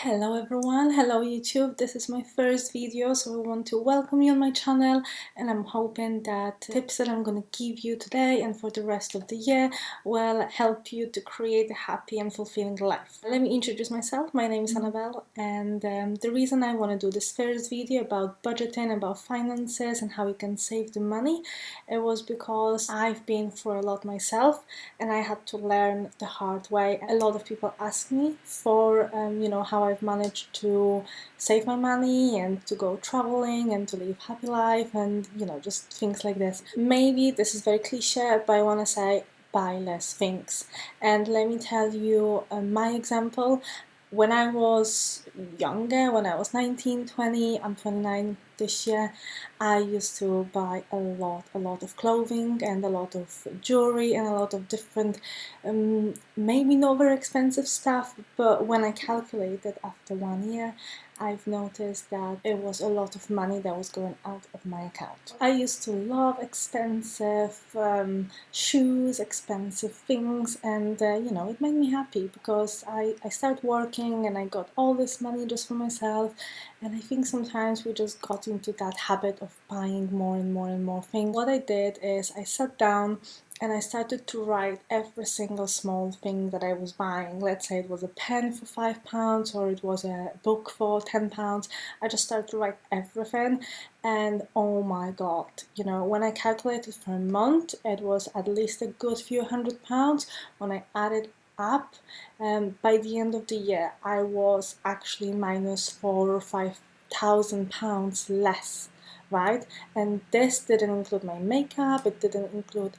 Hello everyone, hello YouTube. This is my first video, so I want to welcome you on my channel, and I'm hoping that tips that I'm going to give you today and for the rest of the year will help you to create a happy and fulfilling life. Let me introduce myself. My name is Annabelle, and the reason I want to do this first video about budgeting, about finances and how you can save the money, it was because I've been through a lot myself and I had to learn the hard way. A lot of people ask me for how I've managed to save my money and to go traveling and to live a happy life and just things like this. Maybe this is very cliche, but I want to say buy less things. And let me tell you my example. When I was younger, when I was 19, 20, I'm 29 this year, I used to buy a lot of clothing and a lot of jewelry and a lot of different, maybe not very expensive stuff, but when I calculated after 1 year, I've noticed that it was a lot of money that was going out of my account. I used to love expensive shoes, expensive things, and it made me happy because I started working and I got all this money just for myself. And I think sometimes we just got into that habit of buying more and more and more things. What I did is I sat down and I started to write every single small thing that I was buying. Let's say it was a pen for £5 or it was a book for £10. I just started to write everything, and oh my god, when I calculated for a month, it was at least a good few £100. When I added up, by the end of the year I was actually minus £4 or £5,000 less, right? And this didn't include my makeup, it didn't include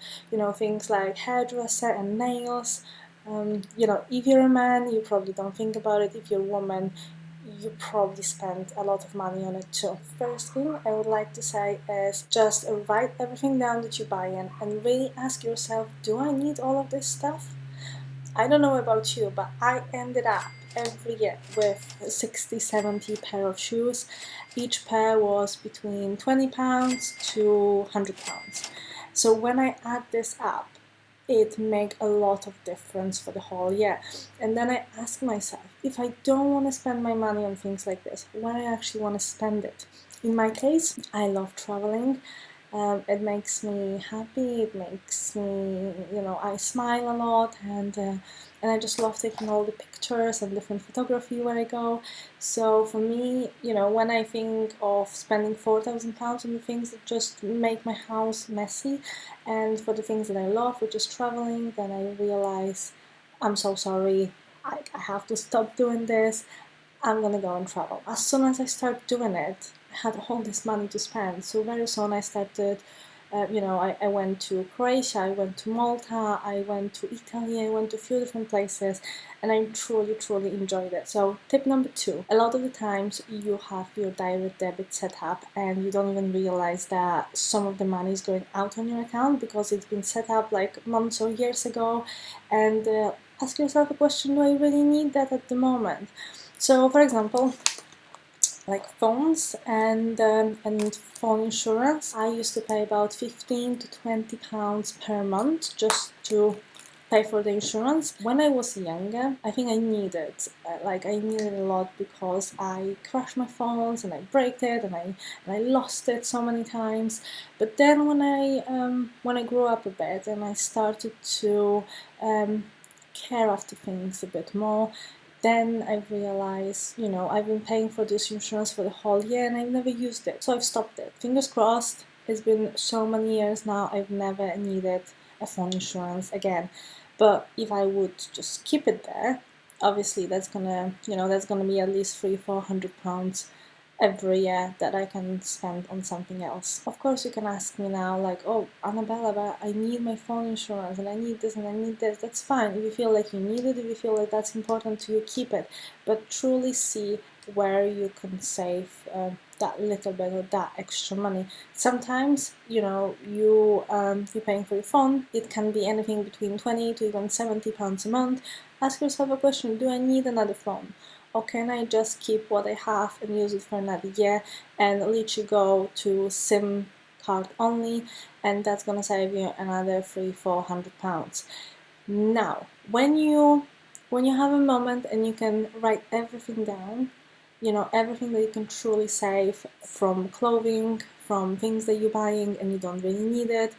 things like hairdresser and nails. If you're a man, you probably don't think about it. If you're a woman, you probably spend a lot of money on it too. First thing I would like to say is just write everything down that you buy in and really ask yourself, do I need all of this stuff? I don't know about you, but I ended up every year with 60-70 pair of shoes. Each pair was between £20 to £100. So when I add this up, it make a lot of difference for the whole year. And then I ask myself, if I don't want to spend my money on things like this, where I actually want to spend it? In my case, I love traveling. It makes me happy, it makes me, I smile a lot, and I just love taking all the pictures and different photography where I go. So for me, when I think of spending £4,000 on the things that just make my house messy, and for the things that I love, which is traveling, then I realize, I'm so sorry, I have to stop doing this. I'm gonna go and travel. As soon as I start doing it, I had all this money to spend. So very soon I started, I went to Croatia, I went to Malta, I went to Italy, I went to a few different places, and I truly enjoyed it. So tip number 2, a lot of the times you have your direct debit set up and you don't even realize that some of the money is going out on your account because it's been set up like months or years ago, and ask yourself a question, do I really need that at the moment? So for example, like phones and phone insurance, I used to pay about 15 to 20 pounds per month just to pay for the insurance. When I was younger, I think I needed a lot because I crashed my phones and I broke it and I lost it so many times. But then when I grew up a bit and I started to care after things a bit more, then I realized, I've been paying for this insurance for the whole year and I've never used it, so I've stopped it. Fingers crossed, it's been so many years now, I've never needed a phone insurance again. But if I would just keep it there, obviously that's gonna be at least £300-400 every year that I can spend on something else. Of course, you can ask me now, like, oh, Annabella, but I need my phone insurance and I need this and I need this. That's fine. If you feel like you need it, if you feel like that's important to you, keep it. But truly see where you can save that little bit or that extra money. Sometimes, you're paying for your phone. It can be anything between 20 to even £70 a month. Ask yourself a question: do I need another phone? Or can I just keep what I have and use it for another year and literally go to SIM card only, and that's gonna save you another £300-400. Now, when you When you have a moment and you can write everything down, you know, everything that you can truly save, from clothing, from things that you're buying and you don't really need it,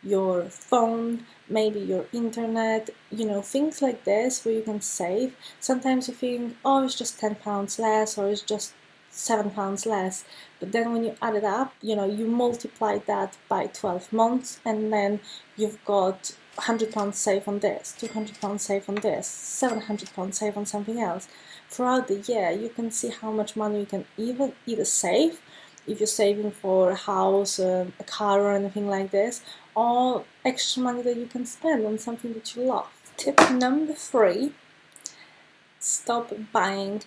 your phone, maybe your internet, you know, things like this where you can save. Sometimes you think, oh, it's just £10 less, or it's just £7 less, but then when you add it up, you know, you multiply that by 12 months, and then you've got £100 save on this, £200 save on this, £700 save on something else. Throughout the year, you can see how much money you can either save if you're saving for a house, a car, or anything like this, or extra money that you can spend on something that you love. Tip number 3: stop buying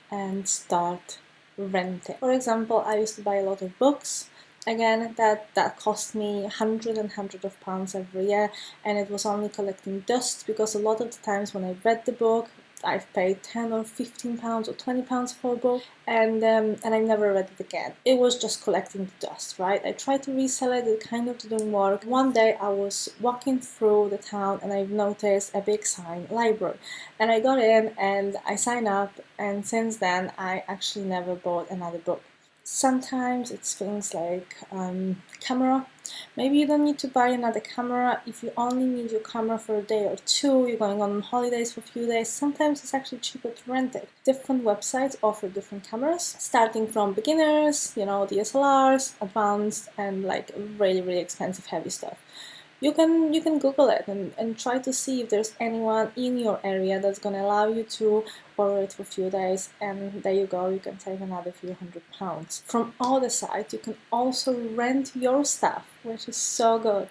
and start renting. For example, I used to buy a lot of books. Again, that cost me hundreds of pounds every year, and it was only collecting dust, because a lot of the times when I read the book, I've paid £10 or £15 or £20 for a book, and I never read it again. It was just collecting the dust, right? I tried to resell it, it kind of didn't work. One day I was walking through the town and I noticed a big sign, library, and I got in and I signed up, and since then I actually never bought another book. Sometimes it's things like camera. Maybe you don't need to buy another camera. If you only need your camera for a day or two, you're going on holidays for a few days, sometimes it's actually cheaper to rent it. Different websites offer different cameras, starting from beginners, you know, DSLRs, advanced, and like really expensive heavy stuff. You can Google it and try to see if there's anyone in your area that's going to allow you to borrow it for a few days, and there you go, you can save another few £100. From other side, you can also rent your stuff, which is so good.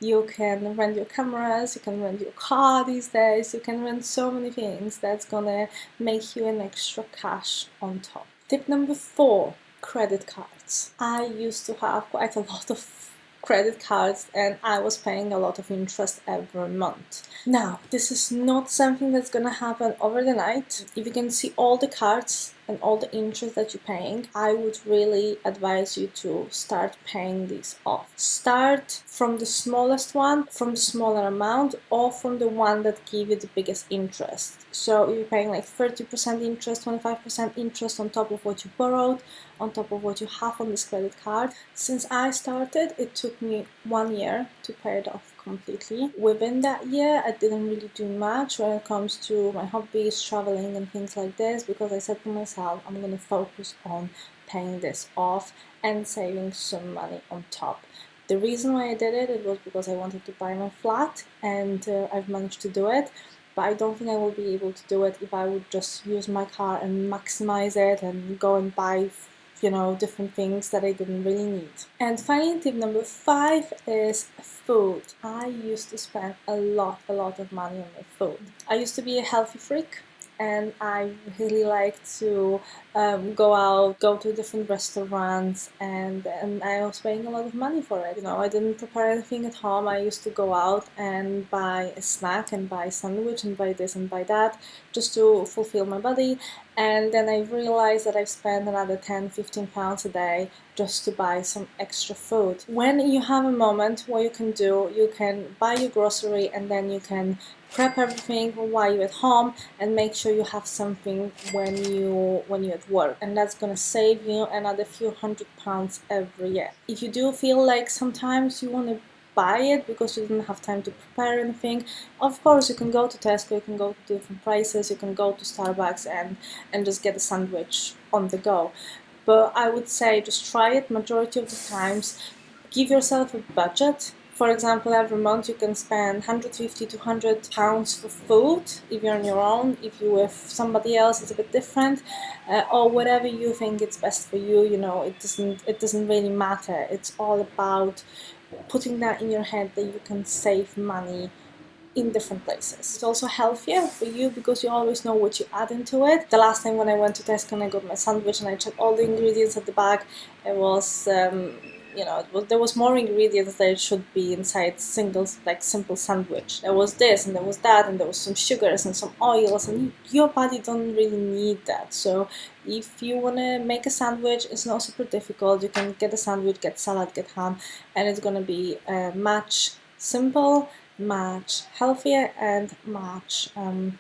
You can rent your cameras, you can rent your car these days, you can rent so many things that's gonna make you an extra cash on top. Tip number 4: credit cards. I used to have quite a lot of credit cards, and I was paying a lot of interest every month. Now, this is not something that's gonna happen over the night. If you can see all the cards and all the interest that you're paying, I would really advise you to start paying these off. Start from the smallest one, from the smaller amount, or from the one that give you the biggest interest. So if you're paying like 30% interest, 25% interest on top of what you borrowed, on top of what you have on this credit card. Since I started, it took me 1 year to pay it off completely. Within that year, I didn't really do much when it comes to my hobbies, traveling and things like this, because I said to myself, I'm going to focus on paying this off and saving some money on top. The reason why I did it, it was because I wanted to buy my flat, and I've managed to do it. But I don't think I will be able to do it if I would just use my car and maximize it and go and buy, you know, different things that I didn't really need. And finally, tip number 5 is food. I used to spend a lot of money on my food. I used to be a healthy freak, and I really like to go out, go to different restaurants, and I was paying a lot of money for it. You know, I didn't prepare anything at home. I used to go out and buy a snack and buy a sandwich and buy this and buy that, just to fulfill my body. And then I realized that I've spent another £10-15 a day just to buy some extra food. When you have a moment, what you can buy your grocery, and then you can prep everything while you're at home and make sure you have something when you're at work, and that's gonna save you another few £100 every year. If you do feel like sometimes you want to buy it because you didn't have time to prepare anything, of course you can go to Tesco, you can go to different places, you can go to Starbucks and just get a sandwich on the go. But I would say just try it. Majority of the times, give yourself a budget. For example, every month you can spend £150 to £200 for food if you're on your own. If you're with somebody else, it's a bit different, or whatever you think is best for you. You know, it doesn't really matter. It's all about putting that in your head that you can save money in different places. It's also healthier for you because you always know what you add into it. The last time when I went to Tesco and I got my sandwich and I checked all the ingredients at the back, it was there was more ingredients than it should be inside simple sandwich. There was this and there was that, and there was some sugars and some oils, and your body don't really need that. So if you want to make a sandwich, it's not super difficult. You can get a sandwich, get salad, get ham, and it's gonna be much simple much healthier and much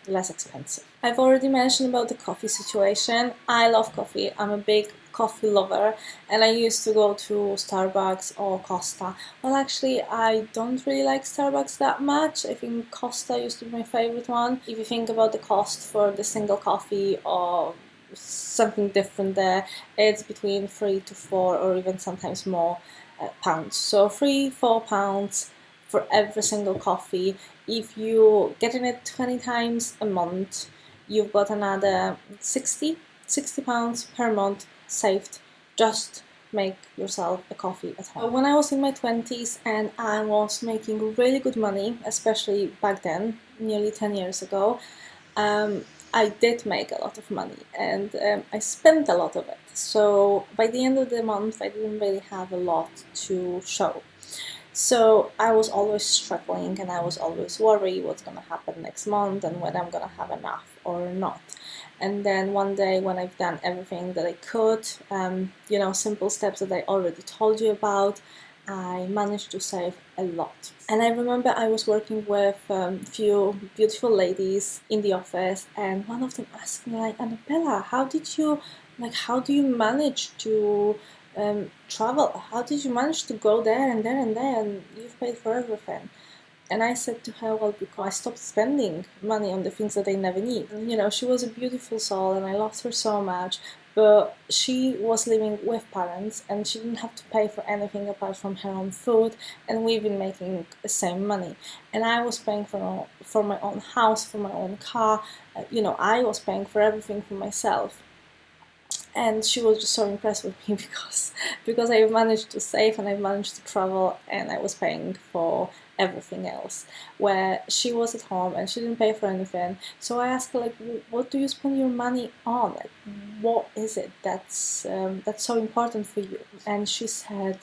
less expensive. I've already mentioned about the coffee situation. I love coffee. I'm a big coffee lover, and I used to go to Starbucks or Costa. Well, actually, I don't really like Starbucks that much. I think Costa used to be my favorite one. If you think about the cost for the single coffee or something different there, it's between 3 to 4 or even sometimes more pounds. So 3-4 pounds for every single coffee. If you getting it 20 times a month, you've got another 60 pounds per month saved just make yourself a coffee at home. When I was in my 20s and I was making really good money, especially back then, nearly 10 years ago, I did make a lot of money, and I spent a lot of it. So by the end of the month, I didn't really have a lot to show. So I was always struggling, and I was always worried what's gonna happen next month and whether I'm gonna have enough or not. And then one day, when I've done everything that I could, simple steps that I already told you about, I managed to save a lot. And I remember I was working with a few beautiful ladies in the office, and one of them asked me, like, Annabella, how do you manage to travel? How did you manage to go there and there and there, and you've paid for everything? And I said to her, well, because I stopped spending money on the things that I never need. And, she was a beautiful soul, and I loved her so much, but she was living with parents, and she didn't have to pay for anything apart from her own food, and we've been making the same money. And I was paying for my own house, for my own car. I was paying for everything for myself. And she was just so impressed with me because I managed to save and I managed to travel, and I was paying for everything else, where she was at home and she didn't pay for anything. So I asked her, like, what do you spend your money on? Like, what is it that's so important for you? And she said,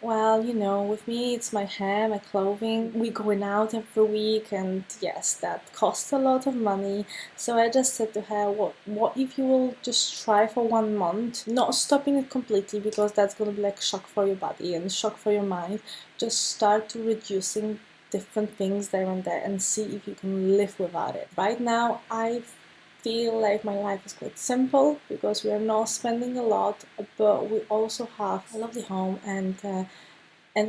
well, with me it's my hair, my clothing. We're going out every week, and yes, that costs a lot of money. So I just said to her, what if you will just try for 1 month, not stopping it completely, because that's gonna be like shock for your body and shock for your mind. Just start to reducing different things there and there and see if you can live without it. Right now, I feel like my life is quite simple because we are not spending a lot, but we also have a lovely home, and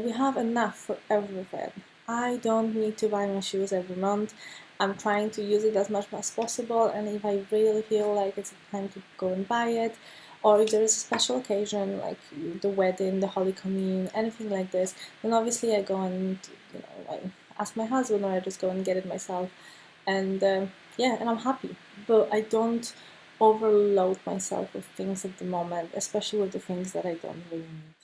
we have enough for everything. I don't need to buy my shoes every month. I'm trying to use it as much as possible, and if I really feel like it's time to go and buy it, or if there is a special occasion like the wedding, the Holy Communion, anything like this, then obviously I go and I ask my husband, or I just go and get it myself, and yeah, and I'm happy. But I don't overload myself with things at the moment, especially with the things that I don't really need.